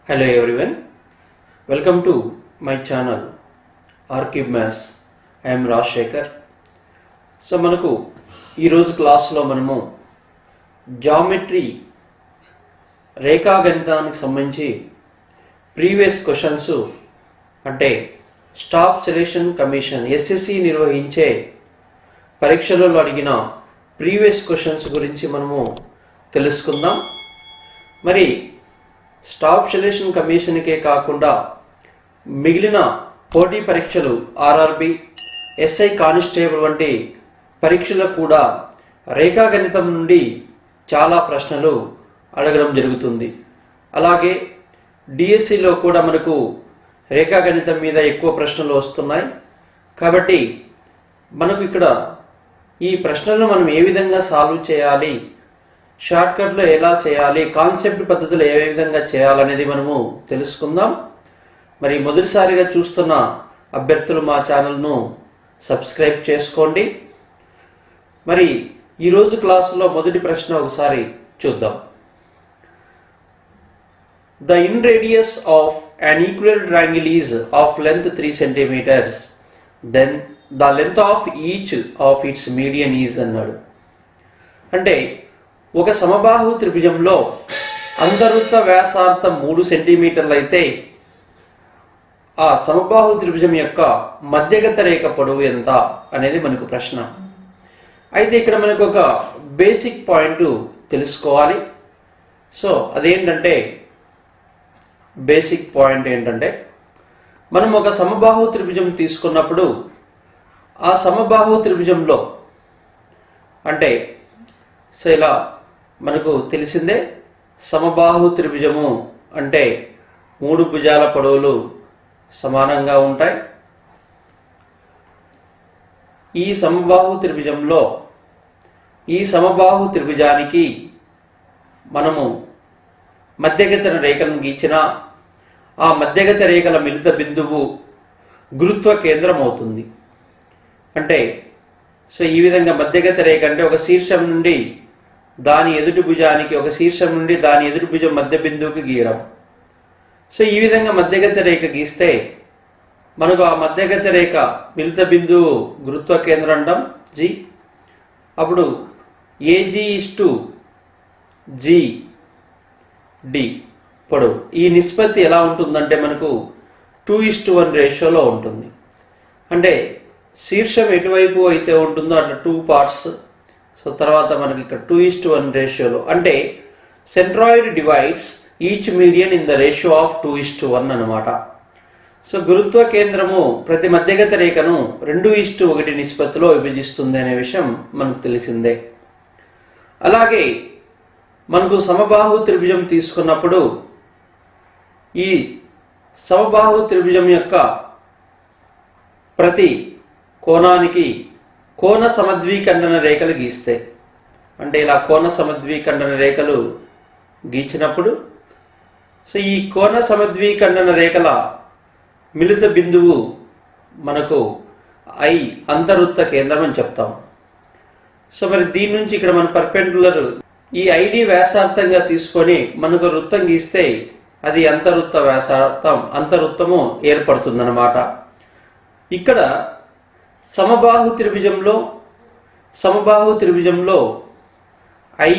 Hello everyone, welcome to my channel Archive Maths. I am Rajshekhar. So మనకు ఈరోజు క్లాస్లో మనము జామెట్రీ రేఖాగణితానికి సంబంధించి ప్రీవియస్ క్వశ్చన్స్ అంటే స్టాఫ్ సెలక్షన్ కమిషన్ ఎస్ఎస్సి నిర్వహించే పరీక్షలలో అడిగిన ప్రీవియస్ క్వశ్చన్స్ గురించి మనము తెలుసుకుందాం. మరి స్టాఫ్ సెలక్షన్ కమిషన్కే కాకుండా మిగిలిన పోటీ పరీక్షలు ఆర్ఆర్బి, ఎస్ఐ కానిస్టేబుల్ వంటి పరీక్షలకు కూడా రేఖాగణితం నుండి చాలా ప్రశ్నలు అడగడం జరుగుతుంది. అలాగే డిఎస్సిలో కూడా మనకు రేఖాగణితం మీద ఎక్కువ ప్రశ్నలు వస్తున్నాయి. కాబట్టి మనకు ఇక్కడ ఈ ప్రశ్నలను మనం ఏ విధంగా సాల్వ్ చేయాలి, షార్ట్కట్లో ఎలా చేయాలి, కాన్సెప్ట్ పద్ధతులు ఏ విధంగా చేయాలనేది మనము తెలుసుకుందాం. మరి మొదటిసారిగా చూస్తున్న అభ్యర్థులు మా ఛానల్ను సబ్స్క్రైబ్ చేసుకోండి. మరి ఈరోజు క్లాసులో మొదటి ప్రశ్న ఒకసారి చూద్దాం. The in radius of an equilateral triangle is of length 3 centimeters. Then the length of each of its median is అన్నాడు. అంటే ఒక సమబాహు త్రిభుజంలో అంతర్వృత్త వ్యాసార్థం 3 సెంటీమీటర్లు అయితే ఆ సమబాహు త్రిభుజం యొక్క మధ్యగత రేఖ పొడవు ఎంత అనేది మనకు ప్రశ్న. అయితే ఇక్కడ మనకు ఒక బేసిక్ పాయింట్ తెలుసుకోవాలి. సో అదేంటంటే బేసిక్ పాయింట్ ఏంటంటే మనం ఒక సమబాహు త్రిభుజం తీసుకున్నప్పుడు ఆ సమబాహు త్రిభుజంలో అంటే సో ఇలా మనకు తెలిసిందే, సమబాహు త్రిభుజము అంటే 3 భుజాల పొడవులు సమానంగా ఉంటాయి. ఈ సమబాహు త్రిభుజానికి మనము మధ్యగత రేఖలను గీచిన ఆ మధ్యగత రేఖల మిలిత బిందువు గురుత్వ కేంద్రం అవుతుంది. అంటే సో ఈ విధంగా మధ్యగత రేఖ అంటే ఒక శీర్షం నుండి దాని ఎదుటి భుజానికి, ఒక శీర్షం నుండి దాని ఎదుటి భుజం మధ్య బిందువుకి గీయడం. సో ఈ విధంగా మధ్యగత రేఖ గీస్తే మనకు ఆ మధ్యగత రేఖ మిలిత బిందువు గురుత్వ కేంద్రం అంటాం జి. అప్పుడు ఏజీ ఇస్టు జి డి పొడవు. ఈ నిష్పత్తి ఎలా ఉంటుందంటే మనకు 2:1 రేషియోలో ఉంటుంది. అంటే శీర్షం ఎటువైపు అయితే ఉంటుందో అట్లా 2 పార్ట్స్. సో తర్వాత మనకి ఇక్కడ 2:1 రేషియోలో అంటే centroid divides each median in the ratio of 2:1 అనమాట. సో గురుత్వ కేంద్రము ప్రతి మధ్యగత రేఖను 2:1 నిష్పత్తిలో విభజిస్తుంది అనే విషయం మనకు తెలిసిందే. అలాగే మనకు సమబాహు త్రిభుజం తీసుకున్నప్పుడు ఈ సమబాహు త్రిభుజం యొక్క ప్రతి కోణానికి కోణ సమద్వీఖండన రేఖలు గీస్తే, అంటే ఇలా కోణ సమద్వీఖండన రేఖలు గీచినప్పుడు సో ఈ కోణ సమద్వీఖండన రేఖల మిలిత బిందువు మనకు ఐ అంతర్వృత్త కేంద్రం అని చెప్తాం. సో మరి దీని నుంచి ఇక్కడ మన పర్పెండిక్యులర్ ఈ ఐడి వ్యాసార్థంగా తీసుకొని మనకు వృత్తం గీస్తే అది అంతర్వృత్త వ్యాసార్థం, అంతర్వృత్తము ఏర్పడుతుందన్నమాట. ఇక్కడ సమబాహు త్రిభుజంలో ఐ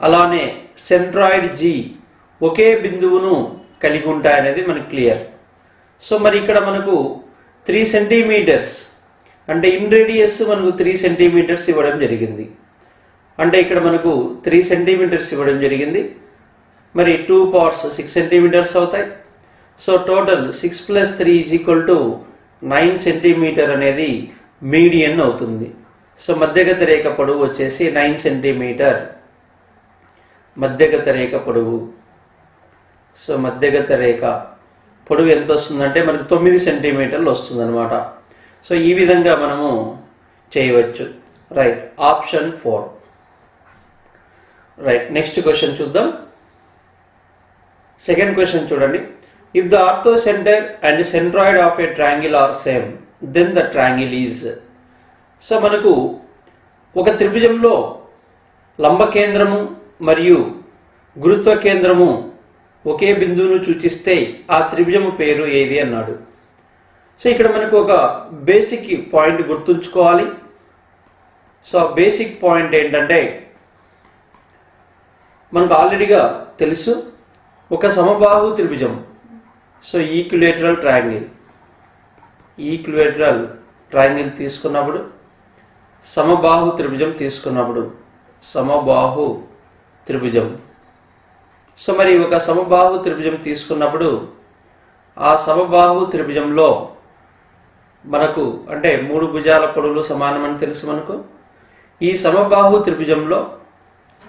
అలానే సెంట్రాయిడ్ జి ఒకే బిందువును కలిగి ఉంటాయనేది మనకు క్లియర్. సో మరి ఇక్కడ మనకు 3 సెంటీమీటర్స్ అంటే ఇన్ రేడియస్ మనకు 3 సెంటీమీటర్స్ ఇవ్వడం జరిగింది. అంటే ఇక్కడ మనకు 3 సెంటీమీటర్స్ ఇవ్వడం జరిగింది. మరి 2 పార్ట్స్ 6 సెంటీమీటర్స్ అవుతాయి. సో టోటల్ 6 + 3 = 9 సెంటీమీటర్ అనేది మీడియన్ అవుతుంది. సో మధ్యగత రేఖ పొడవు వచ్చేసి 9 సెంటీమీటర్ మధ్యగత రేఖ పొడవు. సో మధ్యగత రేఖ పొడవు ఎంత వస్తుందంటే మనకు 9 సెంటీమీటర్లు వస్తుంది అనమాట. సో ఈ విధంగా మనము చేయవచ్చు. Right, option 4. Right, next question చూద్దాం. సెకండ్ క్వశ్చన్ చూడండి. If the orthocenter and centroid of a triangle are same, then the triangle is. So మనకు ఒక త్రిభుజంలో లంబ కేంద్రము మరియు గురుత్వ కేంద్రము ఒకే బిందువును సూచిస్తే ఆ త్రిభుజము పేరు ఏది అన్నాడు. సో ఇక్కడ మనకు ఒక బేసిక్ పాయింట్ గుర్తుంచుకోవాలి. సో ఆ బేసిక్ పాయింట్ ఏంటంటే మనకు ఆల్రెడీగా తెలుసు, ఒక సమబాహు త్రిభుజం, సో ఈక్విలేటరల్ ట్రయాంగిల్ తీసుకున్నప్పుడు, సమబాహు త్రిభుజం తీసుకున్నప్పుడు, సమబాహు త్రిభుజం. సో మరి ఒక సమబాహు త్రిభుజం తీసుకున్నప్పుడు ఆ సమబాహు త్రిభుజంలో మనకు అంటే 3 భుజాల పొడవులు సమానమని తెలుసు మనకు. ఈ సమబాహు త్రిభుజంలో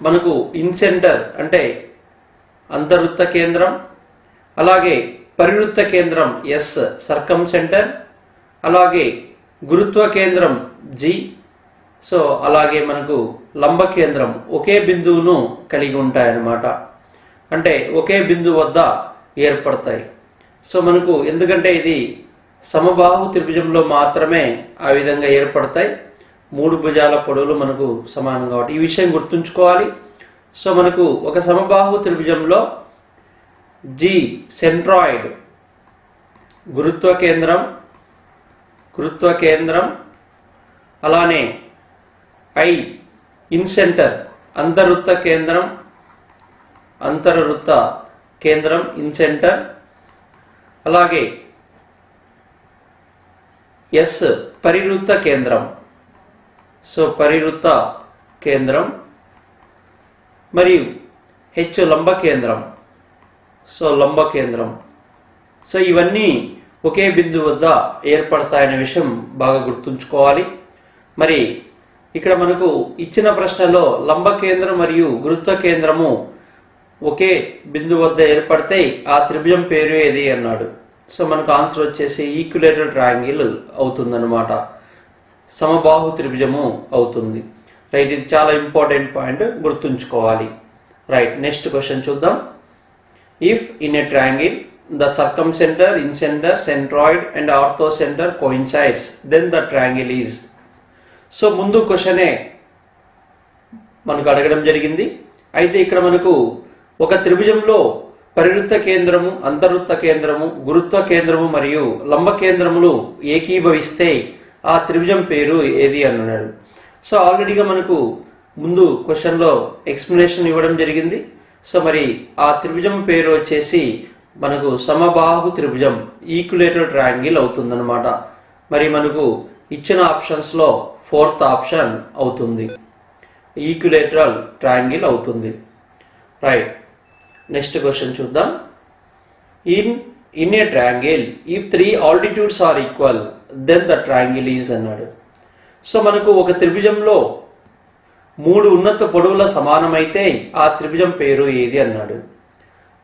మనకు ఇన్సెంటర్ అంటే అంతర్వృత్త కేంద్రం, అలాగే పరివృత్త కేంద్రం ఎస్ సర్కమ్ సెంటర్, అలాగే గురుత్వ కేంద్రం జి, సో అలాగే మనకు లంబ కేంద్రం ఒకే బిందువును కలిగి ఉంటాయన్నమాట. అంటే ఒకే బిందువు వద్ద ఏర్పడతాయి. సో మనకు ఎందుకంటే ఇది సమబాహు త్రిభుజంలో మాత్రమే ఆ విధంగా ఏర్పడతాయి. 3 భుజాల పొడవులు మనకు సమానం కాబట్టి ఈ విషయం గుర్తుంచుకోవాలి. సో మనకు ఒక సమబాహు త్రిభుజంలో జి సెంట్రాయిడ్ గురుత్వ కేంద్రం, అలానే ఐ ఇన్సెంటర్ అంతర్వృత్త కేంద్రం ఇన్సెంటర్, అలాగే ఎస్ పరివృత్త కేంద్రం, సో పరివృత్త కేంద్రం, మరియు హెచ్ లంబ కేంద్రం, సో లంబ కేంద్రం. సో ఇవన్నీ ఒకే బిందువు వద్ద ఏర్పడతాయనే విషయం బాగా గుర్తుంచుకోవాలి. మరి ఇక్కడ మనకు ఇచ్చిన ప్రశ్నలో లంబ కేంద్రం మరియు గురుత్వ కేంద్రము ఒకే బిందువు వద్ద ఏర్పడితే ఆ త్రిభుజం పేరు ఏది అన్నాడు. సో మనకు ఆన్సర్ వచ్చేసి ఈక్విలేటరల్ ట్రయాంగిల్ అవుతుందన్నమాట, సమబాహు త్రిభుజము అవుతుంది. రైట్, ఇది చాలా ఇంపార్టెంట్ పాయింట్, గుర్తుంచుకోవాలి. రైట్, నెక్స్ట్ క్వశ్చన్ చూద్దాం. If in a triangle the circumcenter, incenter, centroid and orthocenter coincides, then the triangle is. So ముందు క్వశ్చనే మనకు అడగడం జరిగింది. అయితే ఇక్కడ మనకు ఒక త్రిభుజంలో పరివృత్త కేంద్రము, అంతర్వృత్త కేంద్రము, గురుత్వ కేంద్రము మరియు లంబ కేంద్రములు ఏకీభవిస్తే ఆ త్రిభుజం పేరు ఏది అన్నాడు. సో ఆల్రెడీగా మనకు ముందు క్వశ్చన్లో ఎక్స్ప్లెనేషన్ ఇవ్వడం జరిగింది. సో మరి ఆ త్రిభుజం పేరు వచ్చేసి మనకు సమబాహు త్రిభుజం ఈక్విలేటరల్ ట్రయాంగిల్ అవుతుందన్నమాట. మరి మనకు ఇచ్చిన ఆప్షన్స్లో 4th ఆప్షన్ అవుతుంది, ఈక్విలేటరల్ ట్రయాంగిల్ అవుతుంది. రైట్, నెక్స్ట్ క్వశ్చన్ చూద్దాం. In a triangle if 3 altitudes are equal then the triangle is అన్నాడు. సో మనకు ఒక త్రిభుజంలో 3 ఉన్నత పొడవుల సమానమైతే ఆ త్రిభుజం పేరు ఏది అన్నాడు.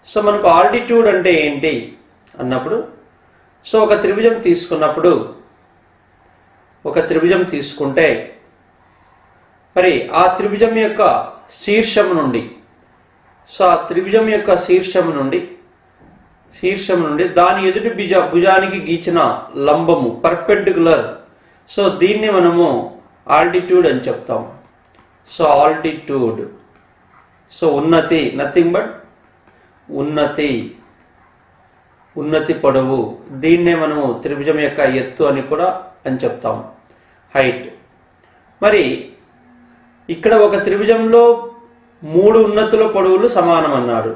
సో మనకు ఆల్టిట్యూడ్ అంటే ఏంటి అన్నప్పుడు, సో ఒక త్రిభుజం తీసుకుంటే మరి ఆ త్రిభుజం యొక్క శీర్షం నుండి, సో ఆ త్రిభుజం యొక్క శీర్షం నుండి దాని ఎదుటి భుజానికి గీచిన లంబము పర్పెండిక్యులర్, సో దీన్ని మనము ఆల్టిట్యూడ్ అని చెప్తాం. So altitude, so Unnati, nothing but ఉన్నతి పొడవు, దీన్నే మనము త్రిభుజం యొక్క ఎత్తు అని కూడా అని చెప్తాం, హైట్. మరి ఇక్కడ ఒక త్రిభుజంలో 3 ఉన్నతుల పొడవులు సమానం అన్నాడు.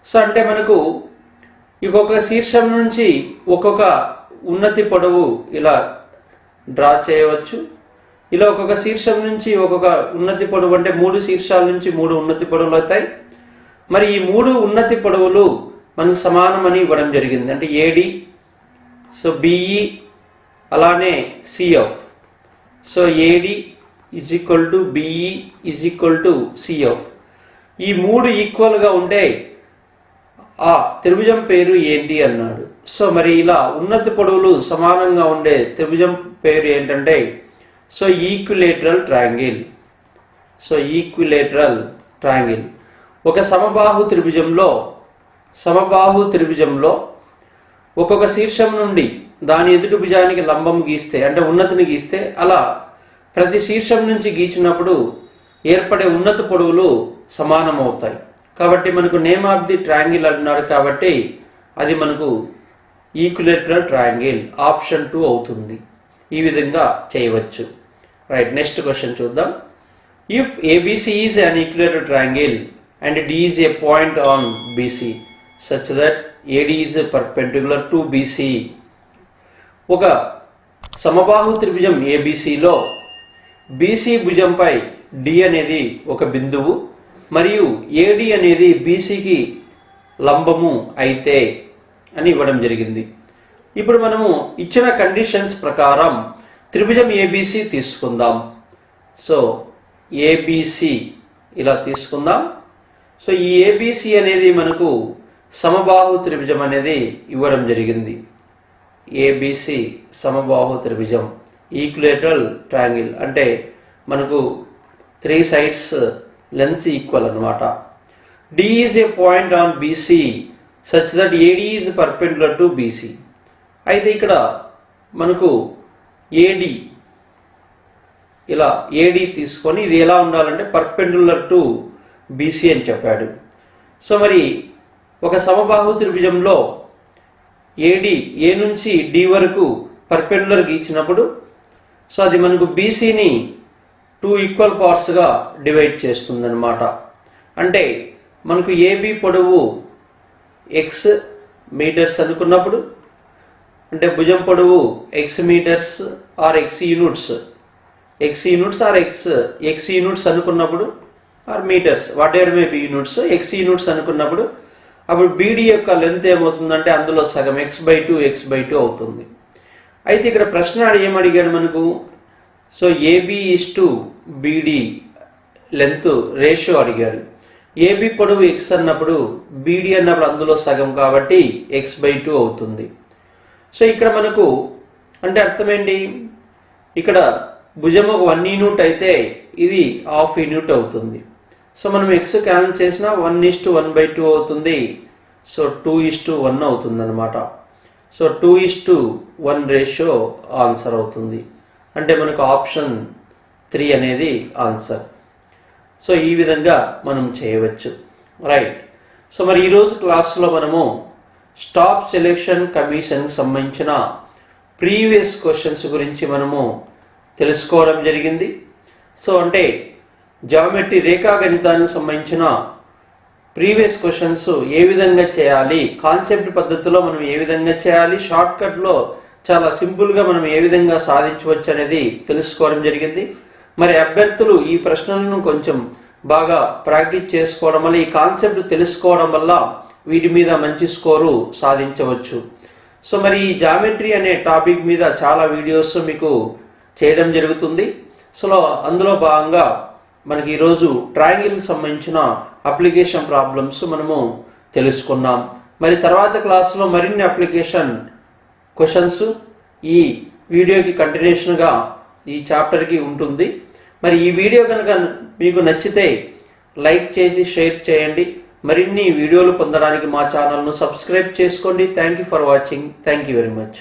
సో అంటే మనకు ఒక్కొక్క శీర్షం నుంచి ఒక్కొక్క ఉన్నతి పొడవు ఇలా డ్రా చేయవచ్చు. ఇలా ఒక్కొక్క శీర్షం నుంచి ఒక్కొక్క ఉన్నతి పొడవు అంటే 3 శీర్షాల నుంచి 3 ఉన్నతి పొడవులు అవుతాయి. మరి ఈ 3 ఉన్నతి పొడవులు మనకు సమానమని ఇవ్వడం జరిగింది. అంటే ఏడి, సో బిఈ, అలానే CF. So AD is equal to BE is equal to CF. ఈ 3 ఈక్వల్గా ఉంటే ఆ త్రిభుజం పేరు ఏంటి అన్నాడు. సో మరి ఇలా ఉన్నతి పొడవులు సమానంగా ఉండే త్రిభుజం పేరు ఏంటంటే సో ఈక్విలేటరల్ ట్రయాంగిల్. ఒక సమబాహు త్రిభుజంలో ఒక్కొక్క శీర్షం నుండి దాని ఎదుటి భుజానికి లంబం గీస్తే అంటే ఉన్నతిని గీస్తే అలా ప్రతి శీర్షం నుంచి గీచినప్పుడు ఏర్పడే ఉన్నత పొడవులు సమానం అవుతాయి. కాబట్టి మనకు నేమ్ ఆఫ్ ది ట్రయాంగిల్ అన్నాడు కాబట్టి అది మనకు ఈక్విలేటరల్ ట్రయాంగిల్ ఆప్షన్ 2 అవుతుంది. ఈ విధంగా చేయవచ్చు. రైట్, నెక్స్ట్ క్వశ్చన్ చూద్దాం. If ABC is an equilateral triangle and D is a point on BC such that AD is perpendicular to BC. ఒక సమబాహు త్రిభుజం ఏబిసిలో బీసీ భుజంపై డి అనేది ఒక బిందువు మరియు ఏడి అనేది బీసీకి లంబము అయితే అని ఇవ్వడం జరిగింది. ఇప్పుడు మనము ఇచ్చిన కండిషన్స్ ప్రకారం త్రిభుజం ఏబిసి తీసుకుందాం. సో ఏబిసి ఇలా తీసుకుందాం. సో ఈ ఏబిసి అనేది మనకు సమబాహు త్రిభుజం అనేది ఇవ్వడం జరిగింది. ఏబిసి సమబాహు త్రిభుజం ఈక్విలేటరల్ ట్రయాంగిల్ అంటే మనకు 3 సైడ్స్ లెన్స్ ఈక్వల్ అనమాట. D is a point on BC such that AD is perpendicular to BC. అయితే ఇక్కడ మనకు ఏడి ఇలా ఏడి తీసుకొని ఇది ఎలా ఉండాలంటే పర్పెండిక్యులర్ టు బీసీ అని చెప్పాడు. సో మరి ఒక సమబాహు త్రిభుజంలో ఏడి ఏ నుంచి డి వరకు పర్పెండిక్యులర్ గీచినప్పుడు సో అది మనకు బీసీని 2 ఈక్వల్ పార్ట్స్గా డివైడ్ చేస్తుంది అనమాట. అంటే మనకు ఏబి పొడవు ఎక్స్ మీటర్స్ అనుకున్నప్పుడు అంటే భుజం పొడవు x meters r x units r x units అనుకున్నప్పుడు r meters whatever may be units x units అనుకున్నప్పుడు అప్పుడు బీడీ యొక్క లెంత్ ఏమవుతుందంటే అందులో సగం x/2 అవుతుంది. అయితే ఇక్కడ ప్రశ్న ఏమడిగాడు మనకు, so AB is to BD length ratio అడిగాడు. ఏబి పొడవు ఎక్స్ అన్నప్పుడు బీడీ అన్నప్పుడు అందులో సగం కాబట్టి x/2 అవుతుంది. సో ఇక్కడ మనకు అంటే అర్థమేంటి, ఇక్కడ భుజం ఒక 1 యూనిట్ అయితే ఇది ½ యూనిట్ అవుతుంది. సో మనం ఎక్స్ క్యాన్సిల్ చేసిన 1:1/2 అవుతుంది. సో 2:1 అవుతుంది అనమాట. సో 2:1 రేషియో ఆన్సర్ అవుతుంది. అంటే మనకు ఆప్షన్ 3 అనేది ఆన్సర్. సో ఈ విధంగా మనం చేయవచ్చు. రైట్. సో మరి ఈరోజు క్లాస్లో మనము స్టాఫ్ సెలెక్షన్ కమిషన్కి సంబంధించిన ప్రీవియస్ క్వశ్చన్స్ గురించి మనము తెలుసుకోవడం జరిగింది. సో అంటే జామెట్రీ రేఖాగణితానికి సంబంధించిన ప్రీవియస్ క్వశ్చన్స్ ఏ విధంగా చేయాలి, కాన్సెప్ట్ పద్ధతిలో మనం ఏ విధంగా చేయాలి, షార్ట్కట్లో చాలా సింపుల్గా మనం ఏ విధంగా సాధించవచ్చు అనేది తెలుసుకోవడం జరిగింది. మరి అభ్యర్థులు ఈ ప్రశ్నలను కొంచెం బాగా ప్రాక్టీస్ చేసుకోవడం వల్ల, ఈ కాన్సెప్ట్ తెలుసుకోవడం వల్ల వీటి మీద మంచి స్కోరు సాధించవచ్చు. సో మరి ఈ జామెట్రీ అనే టాపిక్ మీద చాలా వీడియోస్ మీకు చేయడం జరుగుతుంది. సో అందులో భాగంగా మనకి ఈరోజు ట్రయాంగిల్కి సంబంధించిన అప్లికేషన్ ప్రాబ్లమ్స్ మనము తెలుసుకున్నాం. మరి తర్వాత క్లాస్లో మరిన్ని అప్లికేషన్ క్వశ్చన్స్ ఈ వీడియోకి కంటిన్యూషన్గా ఈ చాప్టర్కి ఉంటుంది. మరి ఈ వీడియో కనుక మీకు నచ్చితే లైక్ చేసి షేర్ చేయండి. మరిన్ని వీడియోలు పొందడానికి మా ఛానల్ను సబ్స్క్రైబ్ చేసుకోండి. Thank you for watching. Thank you very much.